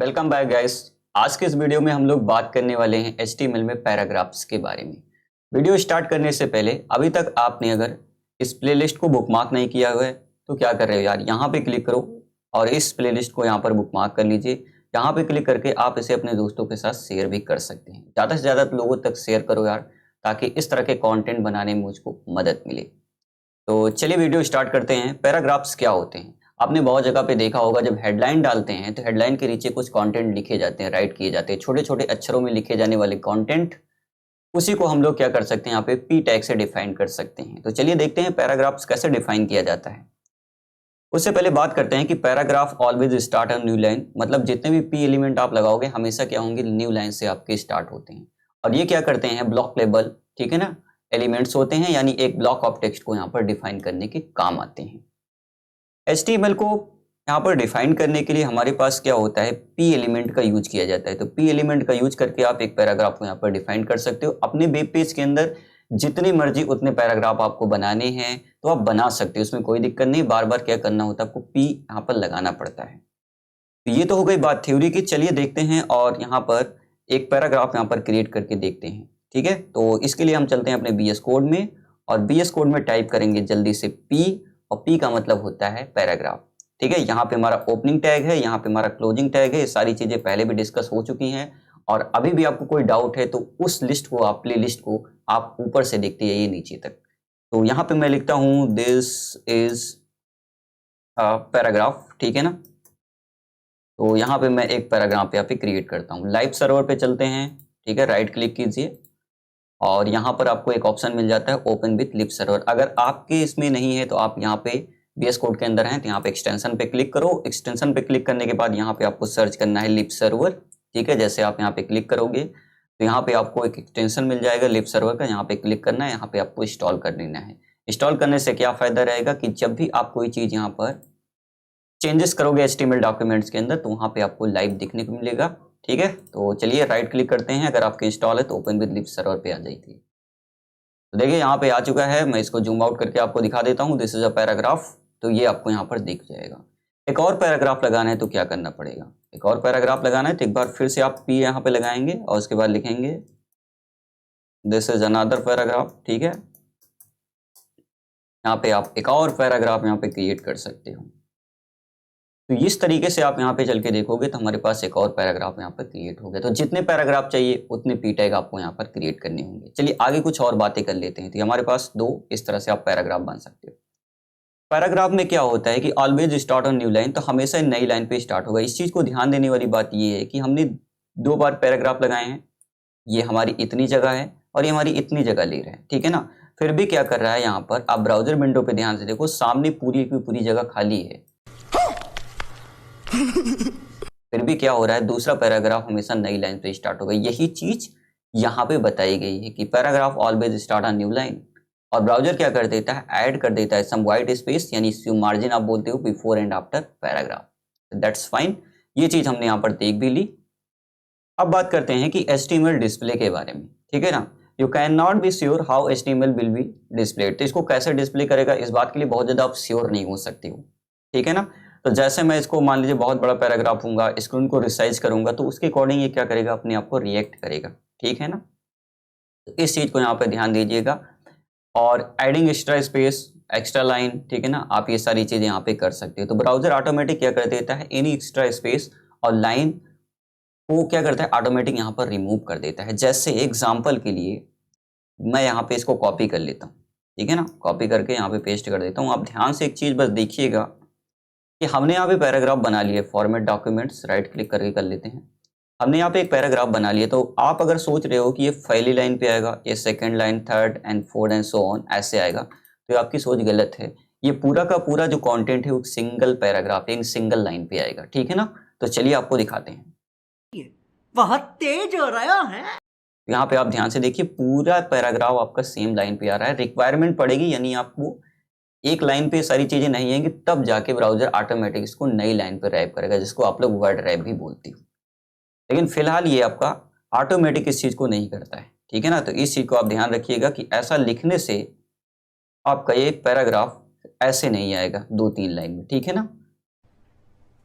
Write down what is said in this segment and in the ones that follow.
Welcome back guys. आज के इस वीडियो में हम लोग बात करने वाले हैं HTML में पैराग्राफ्स के बारे में। वीडियो स्टार्ट करने से पहले अभी तक आपने अगर इस प्लेलिस्ट को बुकमार्क नहीं किया हुआ है तो क्या कर रहे हो यार, यहाँ पे क्लिक करो और इस प्लेलिस्ट को यहाँ पर बुकमार्क कर लीजिए। यहाँ पे क्लिक करके आप इसे अपने दोस्तों के साथ शेयर भी कर सकते हैं। ज़्यादा से ज़्यादा लोगों तक शेयर करो यार, ताकि इस तरह के कॉन्टेंट बनाने में मुझको मदद मिले। तो चलिए वीडियो स्टार्ट करते हैं। पैराग्राफ्स क्या होते हैं? आपने बहुत जगह पे देखा होगा, जब हेडलाइन डालते हैं तो हेडलाइन के नीचे कुछ कंटेंट लिखे जाते हैं, राइट किए जाते हैं, छोटे छोटे अक्षरों में लिखे जाने वाले कंटेंट। उसी को हम लोग क्या कर सकते हैं, यहाँ पे पी टैग से डिफाइन कर सकते हैं। तो चलिए देखते हैं पैराग्राफ्स कैसे डिफाइन किया जाता है। उससे पहले बात करते हैं कि paragraph always start on new line, मतलब जितने भी पी एलिमेंट आप लगाओगे हमेशा क्या होंगे, न्यू लाइन से आपके स्टार्ट होते हैं। और ये क्या करते हैं, ब्लॉक लेबल, ठीक है ना, एलिमेंट्स होते हैं, यानी एक ब्लॉक ऑफ टेक्स्ट को यहाँ पर डिफाइन करने के काम आते हैं। HTML को यहाँ पर डिफाइन करने के लिए हमारे पास क्या होता है, पी एलिमेंट का यूज किया जाता है। तो पी एलिमेंट का यूज करके आप एक पैराग्राफ को यहाँ पर डिफाइन कर सकते हो। अपने वेब पेज के अंदर जितनी मर्जी उतने पैराग्राफ आपको बनाने हैं तो आप बना सकते हो, उसमें कोई दिक्कत नहीं। बार बार क्या करना होता है, आपको पी यहाँ पर लगाना पड़ता है। तो ये तो हो गई बात थ्योरी की। चलिए देखते हैं और यहाँ पर एक पैराग्राफ यहाँ पर क्रिएट करके देखते हैं, ठीक है। तो इसके लिए हम चलते हैं अपने VS कोड में, और VS कोड में टाइप करेंगे जल्दी से P, और P का मतलब होता है पैराग्राफ, ठीक है। यहाँ पे हमारा ओपनिंग टैग है, यहाँ पे हमारा क्लोजिंग टैग है। ये सारी चीजें पहले भी डिस्कस हो चुकी हैं, और अभी भी आपको कोई डाउट है तो उस लिस्ट को, आप प्ले लिस्ट को आप ऊपर से देखते जाइए नीचे तक। तो यहाँ पे मैं लिखता हूँ दिस इज पैराग्राफ, ठीक है ना। तो यहाँ पे मैं एक पैराग्राफ यहाँ पे क्रिएट करता हूँ। लाइव सर्वर पे चलते हैं, ठीक है, राइट क्लिक कीजिए और यहाँ पर आपको एक ऑप्शन मिल जाता है ओपन विथ लिव सर्वर। अगर आपके इसमें नहीं है तो आप यहाँ पे VS कोड के अंदर हैं तो यहाँ पे एक्सटेंशन पे क्लिक करो। एक्सटेंशन पे क्लिक करने के बाद यहाँ पे आपको सर्च करना है लिव सर्वर, ठीक है। जैसे आप यहाँ पे क्लिक करोगे तो यहाँ पे आपको एक एक्सटेंशन मिल जाएगा लिव सर्वर का, यहाँ पे क्लिक करना है, यहाँ पे आपको इंस्टॉल कर लेना है। इंस्टॉल करने से क्या फायदा रहेगा कि जब भी आप कोई चीज़ यहाँ पर चेंजेस करोगे HTML डॉक्यूमेंट्स के अंदर तो वहाँ पे आपको लाइव दिखने को मिलेगा, ठीक है। तो चलिए राइट क्लिक करते हैं, अगर आपके इंस्टॉल है तो ओपन विद लिव सर्वर पे आ जाएगी। तो देखिए यहाँ पे आ चुका है। मैं इसको जूम आउट करके आपको दिखा देता हूँ। दिस इज अ पैराग्राफ, तो ये आपको यहाँ पर दिख जाएगा। एक और पैराग्राफ लगाना है तो क्या करना पड़ेगा, एक और पैराग्राफ लगाना है तो एक बार फिर से आप P यहाँ पे लगाएंगे और उसके बाद लिखेंगे दिस इज अनदर पैराग्राफ, ठीक है। यहाँ पे आप एक और पैराग्राफ यहाँ पे क्रिएट कर सकते हो। तो इस तरीके से आप यहाँ पे चल के देखोगे तो हमारे पास एक और पैराग्राफ यहाँ पर क्रिएट हो गया। तो जितने पैराग्राफ चाहिए उतने पी टैग आपको यहाँ पर क्रिएट करने होंगे। चलिए आगे कुछ और बातें कर लेते हैं। तो हमारे पास दो इस तरह से आप पैराग्राफ बन सकते हो। पैराग्राफ में क्या होता है कि always start on new line, तो हमेशा नई लाइन पे स्टार्ट होगा। इस चीज को ध्यान देने वाली बात ये है कि हमने 2 बार पैराग्राफ लगाए हैं। ये हमारी इतनी जगह है और ये हमारी इतनी जगह ले रहा है, ठीक है ना। फिर भी क्या कर रहा है, यहाँ पर आप ब्राउजर विंडो पे ध्यान से देखो, सामने पूरी की पूरी जगह खाली है। फिर भी क्या हो रहा है, दूसरा पैराग्राफ हमेशा नई लाइन पे स्टार्ट होगा। यही चीज यहाँ पे बताई गई है कि paragraph always start on new line. और ब्राउजर क्या कर देता है, ऐड कर देता है सम वाइट स्पेस, यानी मार्जिन आप बोलते हो, before and after paragraph. That's fine, ये चीज हमने यहाँ पर देख भी ली। अब बात करते हैं कि HTML डिस्प्ले के बारे में, ठीक है ना। You can not be sure how HTML will be displayed, तो इसको कैसे डिस्प्ले करेगा इस बात के लिए बहुत ज्यादा आप श्योर नहीं हो सकते हो, ठीक है ना। तो जैसे मैं इसको मान लीजिए बहुत बड़ा पैराग्राफ हूँगा, स्क्रीन को रिसाइज करूंगा तो उसके अकॉर्डिंग ये क्या करेगा, अपने आप को रिएक्ट करेगा, ठीक है ना। तो इस चीज को यहाँ पे ध्यान दीजिएगा। और adding extra space, extra line, ठीक है ना, आप ये सारी चीजें यहाँ पे कर सकते हो। तो ब्राउजर ऑटोमेटिक क्या कर देता है, एनी एक्स्ट्रा स्पेस और लाइन वो क्या करता है, ऑटोमेटिक यहाँ पर रिमूव कर देता है। जैसे एग्जाम्पल के लिए मैं यहाँ पे इसको कॉपी कर लेता हूँ, ठीक है ना, कॉपी करके यहाँ पे पेस्ट कर देता हूँ। आप ध्यान से एक चीज बस देखिएगा कि हमने यहाँ पे पैराग्राफ बना लिया, फॉर्मेट डॉक्यूमेंट्स, राइट क्लिक करके कर लेते हैं। हमने यहाँ पे एक पैराग्राफ बना लिया। तो आप अगर सोच रहे हो कि ये पहली लाइन पे आएगा, ये second line, third and fourth and so on ऐसे आएगा, तो आपकी सोच गलत है। ये पूरा का पूरा जो कंटेंट है वो सिंगल पैराग्राफ, एक सिंगल लाइन पे आएगा, ठीक है ना। तो चलिए आपको दिखाते हैं। बहुत तेज हो रहा है। यहाँ पे आप ध्यान से देखिए, पूरा पैराग्राफ आपका सेम लाइन पे आ रहा है। रिक्वायरमेंट पड़ेगी, यानी आपको एक लाइन पे सारी चीजें नहीं आएंगी, तब जाके ब्राउजर ऑटोमेटिक इसको नई लाइन पे रैप करेगा, जिसको आप लोग वर्ड रैप भी बोलते हो। लेकिन फिलहाल ये आपका ऑटोमेटिक इस चीज को नहीं करता है, ठीक है ना। तो इस चीज को आप ध्यान रखिएगा कि ऐसा लिखने से आपका एक पैराग्राफ ऐसे नहीं आएगा 2-3 लाइन में, ठीक है ना।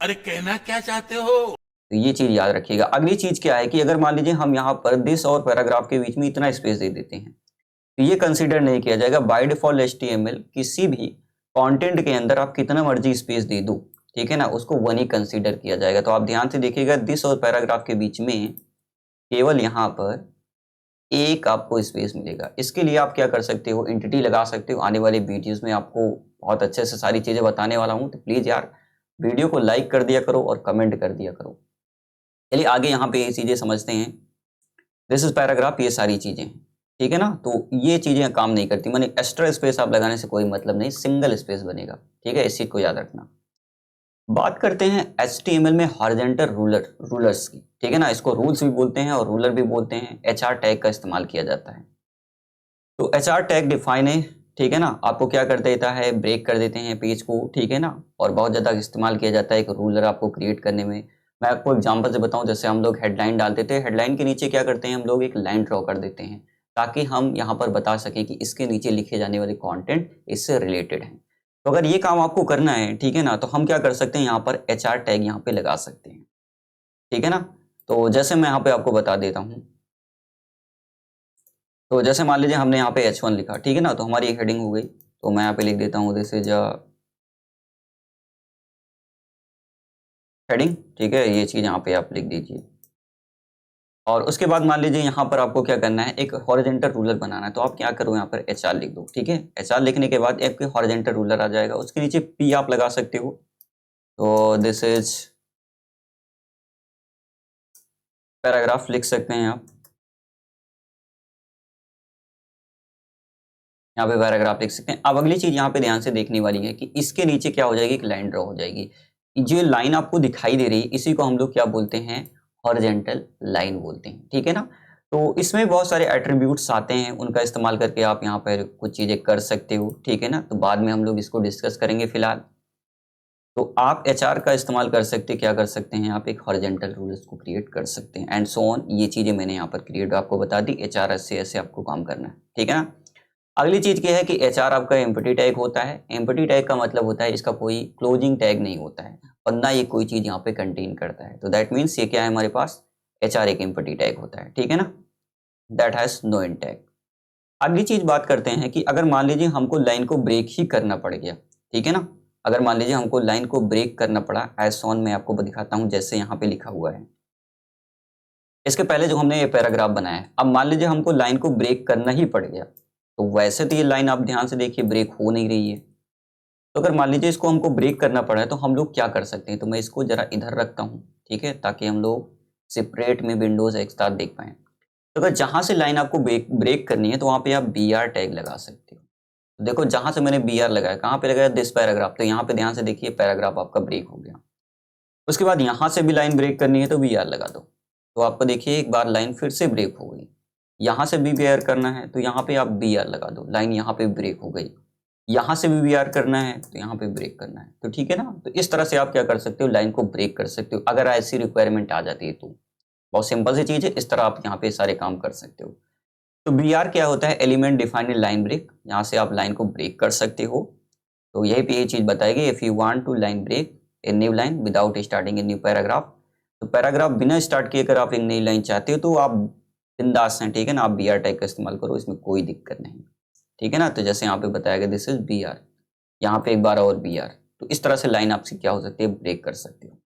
अरे कहना क्या चाहते हो? तो ये चीज याद रखिएगा। अगली चीज क्या है कि अगर मान लीजिए हम यहाँ पर दिस और पैराग्राफ के बीच में इतना स्पेस दे देते हैं तो ये कंसीडर नहीं किया जाएगा। बाय डिफॉल्ट HTML किसी भी कंटेंट के अंदर आप कितना मर्जी स्पेस दे दो, ठीक है ना, उसको वन ही कंसीडर किया जाएगा। तो आप ध्यान से देखिएगा, दिस और पैराग्राफ के बीच में केवल यहाँ पर एक आपको स्पेस मिलेगा। इसके लिए आप क्या कर सकते हो, एंटिटी लगा सकते हो। आने वाले वीडियोस में आपको बहुत अच्छे से सारी चीजें बताने वाला हूँ, तो प्लीज यार वीडियो को लाइक कर दिया करो और कमेंट कर दिया करो। चलिए आगे यहाँ पे ये चीजें समझते हैं। दिस इज पैराग्राफ, ये सारी चीजें, ठीक है ना। तो ये चीजें काम नहीं करती, माने एक्स्ट्रा स्पेस आप लगाने से कोई मतलब नहीं, सिंगल स्पेस बनेगा, ठीक है, इस चीज को याद रखना। बात करते हैं HTML में हॉरिजॉन्टल रूलर्स की, ठीक है ना। इसको रूल्स भी बोलते हैं और रूलर भी बोलते हैं। HR टैग का इस्तेमाल किया जाता है। तो HR टैग डिफाइन है, ठीक है ना, आपको क्या कर देता है, ब्रेक कर देते हैं पेज को, ठीक है ना। और बहुत ज़्यादा इस्तेमाल किया जाता है एक रूलर आपको क्रिएट करने में। मैं आपको एग्जांपल से बताऊं, जैसे हम लोग हेडलाइन डालते थे, हेडलाइन के नीचे क्या करते हैं हम लोग, एक लाइन ड्रॉ कर देते हैं ताकि हम यहाँ पर बता सकें कि इसके नीचे लिखे जाने वाले कंटेंट इससे रिलेटेड हैं। तो अगर ये काम आपको करना है, ठीक है ना, तो हम क्या कर सकते हैं, यहाँ पर HR टैग यहाँ पे लगा सकते हैं, ठीक है ना। तो जैसे मैं यहाँ पे आपको बता देता हूँ, तो जैसे मान लीजिए हमने यहाँ पे H1 लिखा, ठीक है ना, तो हमारी एक हेडिंग हो गई। तो मैं यहाँ पे लिख देता हूँ दिस इज अ हेडिंग, ठीक है, ये चीज यहाँ पे आप लिख दीजिए। और उसके बाद मान लीजिए यहाँ पर आपको क्या करना है, एक हॉरिजॉन्टल रूलर बनाना है। तो आप क्या करो, यहाँ पर HR लिख दो, ठीक है। HR लिखने के बाद एक हॉरिजॉन्टल रूलर आ जाएगा, उसके नीचे P आप लगा सकते हो। तो दिस इज पैराग्राफ लिख सकते हैं आप, यहाँ पे पैराग्राफ लिख सकते हैं। अब अगली चीज यहाँ पे ध्यान से देखने वाली है कि इसके नीचे क्या हो जाएगी, एक लाइन ड्रॉ हो जाएगी। जो लाइन आपको दिखाई दे रही है इसी को हम लोग क्या बोलते हैं, हॉरिजॉन्टल लाइन बोलते हैं, ठीक है ना। तो इसमें बहुत सारे एट्रीब्यूट्स आते हैं, उनका इस्तेमाल करके आप यहाँ पर कुछ चीजें कर सकते हो, ठीक है ना। तो बाद में हम लोग इसको डिस्कस करेंगे। फिलहाल तो आप HR का इस्तेमाल कर सकते, क्या कर सकते हैं, आप एक हॉरिजॉन्टल रूल्स को क्रिएट कर सकते हैं एंड सो ऑन। ये चीजें मैंने यहाँ पर क्रिएट आपको बता दी। HR ऐसे ऐसे आपको काम करना है, ठीक है ना। अगली चीज क्या है कि HR आपका एम्प्टी टैग होता है। एम्प्टी टैग का मतलब होता है इसका कोई क्लोजिंग टैग नहीं होता है और ना ये कोई चीज यहाँ पे कंटेन करता है। तो दैट मीन्स ये क्या है, हमारे पास HR एक एम्प्टी टैग होता है, ठीक है ना, that has no end tag. अगली चीज बात करते हैं कि अगर मान लीजिए हमको लाइन को ब्रेक ही करना पड़ गया, ठीक है ना, अगर मान लीजिए हमको लाइन को ब्रेक करना पड़ा, एज ऑन मैं आपको दिखाता हूँ जैसे यहाँ पे लिखा हुआ है। इसके पहले जो हमने ये पैराग्राफ बनाया है, अब मान लीजिए हमको लाइन को ब्रेक करना ही पड़ गया, तो वैसे तो ये लाइन आप ध्यान से देखिए ब्रेक हो नहीं रही है। तो अगर मान लीजिए इसको हमको ब्रेक करना पड़ा है तो हम लोग क्या कर सकते हैं, तो मैं इसको जरा इधर रखता हूँ, ठीक है, ताकि हम लोग सेपरेट में विंडोज एक साथ देख पाए। तो अगर जहां से लाइन आपको ब्रेक करनी है तो वहां पे आप BR टैग लगा सकते हो। तो देखो जहां से मैंने BR लगाया, कहाँ पे लगाया, दिस पैराग्राफ। तो यहाँ पे ध्यान से देखिए पैराग्राफ आपका ब्रेक हो गया। उसके बाद यहाँ से भी लाइन ब्रेक करनी है तो BR लगा दो। तो आपको देखिए एक बार लाइन फिर से ब्रेक हो गई। यहाँ से भी BR करना है तो यहाँ पे आप BR लगा दो, लाइन यहाँ पे ब्रेक हो गई। यहाँ से भी BR करना है तो यहाँ पे ब्रेक करना है, तो ठीक है ना। तो इस तरह से आप क्या कर सकते हो, लाइन को ब्रेक कर सकते हो अगर ऐसी रिक्वायरमेंट आ जाती है। तो बहुत सिंपल सी चीज है, इस तरह आप यहाँ पे सारे काम कर सकते हो। तो BR क्या होता है, एलिमेंट डिफाइंड लाइन ब्रेक। यहाँ से आप लाइन को ब्रेक कर सकते हो। तो यही पे ये चीज बताएगी, if you want to line break a new line without starting a new paragraph. तो पैराग्राफ बिना स्टार्ट किए अगर आप एक नई लाइन चाहते हो तो आप बिंदास हैं, ठीक है ना, आप BR टैग का इस्तेमाल करो, इसमें कोई दिक्कत नहीं, ठीक है ना। तो जैसे यहाँ पे बताया गया दिस इज BR, यहाँ पे एक बार और BR। तो इस तरह से लाइन आपसे क्या हो सकती है, ब्रेक कर सकते हो।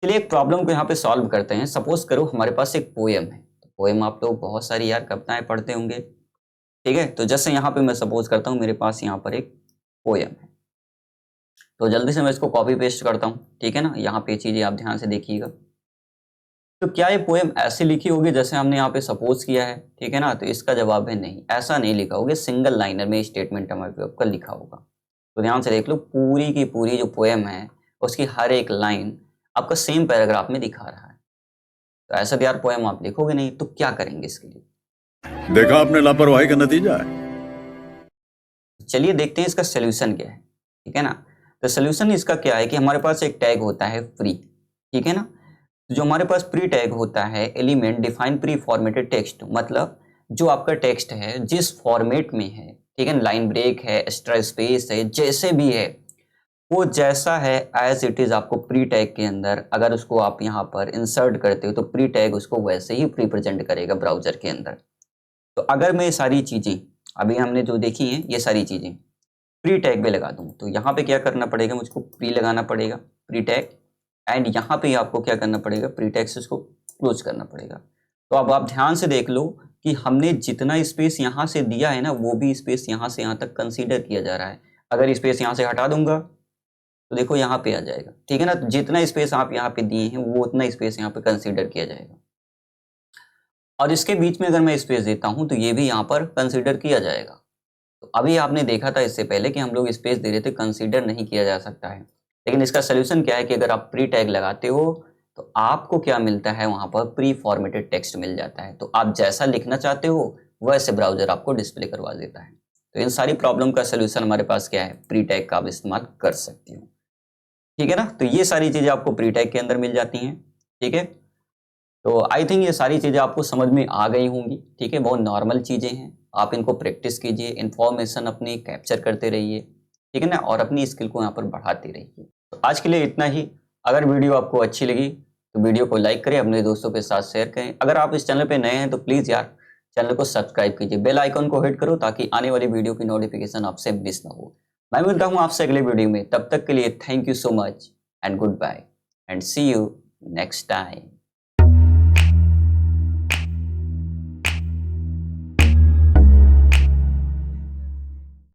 चलिए एक प्रॉब्लम को यहाँ पे सॉल्व करते हैं। सपोज करो हमारे पास एक पोएम है। तो पोएम आप लोग बहुत सारी यार कविताएं पढ़ते होंगे, ठीक है। तो जैसे यहाँ पे मैं सपोज करता हूँ मेरे पास यहाँ पर एक पोएम है, तो जल्दी से मैं इसको कॉपी पेस्ट करता हूँ, ठीक है ना। यहाँ पे चीजें आप ध्यान से देखिएगा। तो क्या ये पोएम ऐसे लिखी होगी जैसे हमने यहाँ पे सपोज किया है, ठीक है ना। तो इसका जवाब है नहीं, ऐसा नहीं लिखा होगा। सिंगल लाइनर में स्टेटमेंट हमारे आपका लिखा होगा। तो ध्यान से देख लो, पूरी की पूरी जो पोएम है उसकी हर एक लाइन आपका सेम पैराग्राफ में दिखा रहा है। तो ऐसा यार पोएम आप लिखोगे नहीं, तो क्या करेंगे इसके लिए। देखा आपने लापरवाही का नतीजा है। चलिए देखते हैं इसका सोल्यूशन क्या है, ठीक है ना। तो सोल्यूशन इसका क्या है कि हमारे पास एक टैग होता है फ्री, ठीक है ना। जो हमारे पास प्री टैग होता है, element define pre formatted text, मतलब जो आपका टेक्स्ट है जिस फॉर्मेट में है, ठीक है, लाइन ब्रेक है, एक्स्ट्रा स्पेस है, जैसे भी है वो जैसा है एज इट इज़ आपको प्री टैग के अंदर, अगर उसको आप यहाँ पर इंसर्ट करते हो तो प्री टैग उसको वैसे ही रिप्रेजेंट करेगा ब्राउज़र के अंदर। तो अगर मैं ये सारी चीज़ें अभी हमने जो देखी हैं, ये सारी चीज़ें प्री टैग पे लगा दूँ तो यहाँ पे क्या करना पड़ेगा, मुझको प्री लगाना पड़ेगा, प्री टैग, एंड यहाँ पे आपको क्या करना पड़ेगा, प्री टैग से उसको क्लोज करना पड़ेगा। तो अब आप ध्यान से देख लो कि हमने जितना स्पेस यहाँ से दिया है ना, वो भी स्पेस यहाँ से यहाँ तक कंसीडर किया जा रहा है। अगर स्पेस यहाँ से हटा दूंगा तो देखो यहाँ पे आ जाएगा, ठीक है ना। तो जितना स्पेस आप यहाँ पे दिए हैं वो उतना स्पेस यहाँ पे कंसीडर किया जाएगा, और इसके बीच में अगर मैं स्पेस देता हूँ तो ये भी यहाँ पर कंसीडर किया जाएगा। तो अभी आपने देखा था इससे पहले कि हम लोग स्पेस दे रहे थे, कंसीडर नहीं किया जा सकता है। लेकिन इसका सोल्यूशन क्या है कि अगर आप प्री टैग लगाते हो तो आपको क्या मिलता है, वहाँ पर प्री फॉर्मेटेड टेक्स्ट मिल जाता है। तो आप जैसा लिखना चाहते हो वैसे ब्राउजर आपको डिस्प्ले करवा देता है। तो इन सारी प्रॉब्लम का सोल्यूशन हमारे पास क्या है, प्री टैग का आप इस्तेमाल कर सकते हो, ठीक है ना। तो ये सारी चीज़ें आपको प्री टैग के अंदर मिल जाती हैं, ठीक है। तो आई थिंक ये सारी चीज़ें आपको समझ में आ गई होंगी, ठीक है। बहुत नॉर्मल चीज़ें हैं, आप इनको प्रैक्टिस कीजिए, इन्फॉर्मेशन अपनी कैप्चर करते रहिए, ठीक है ना, और अपनी स्किल को यहाँ पर बढ़ाते रहिए। तो आज के लिए इतना ही। अगर वीडियो आपको अच्छी लगी तो वीडियो को लाइक करें, अपने दोस्तों के साथ शेयर करें। अगर आप इस चैनल पर नए हैं तो प्लीज़ यार चैनल को सब्सक्राइब कीजिए, बेल आइकन को हिट करो ताकि आने वाली वीडियो की नोटिफिकेशन आपसे मिस ना हो। मैं मिलता हूँ आपसे अगले वीडियो में, तब तक के लिए thank you so much and goodbye and see you next time.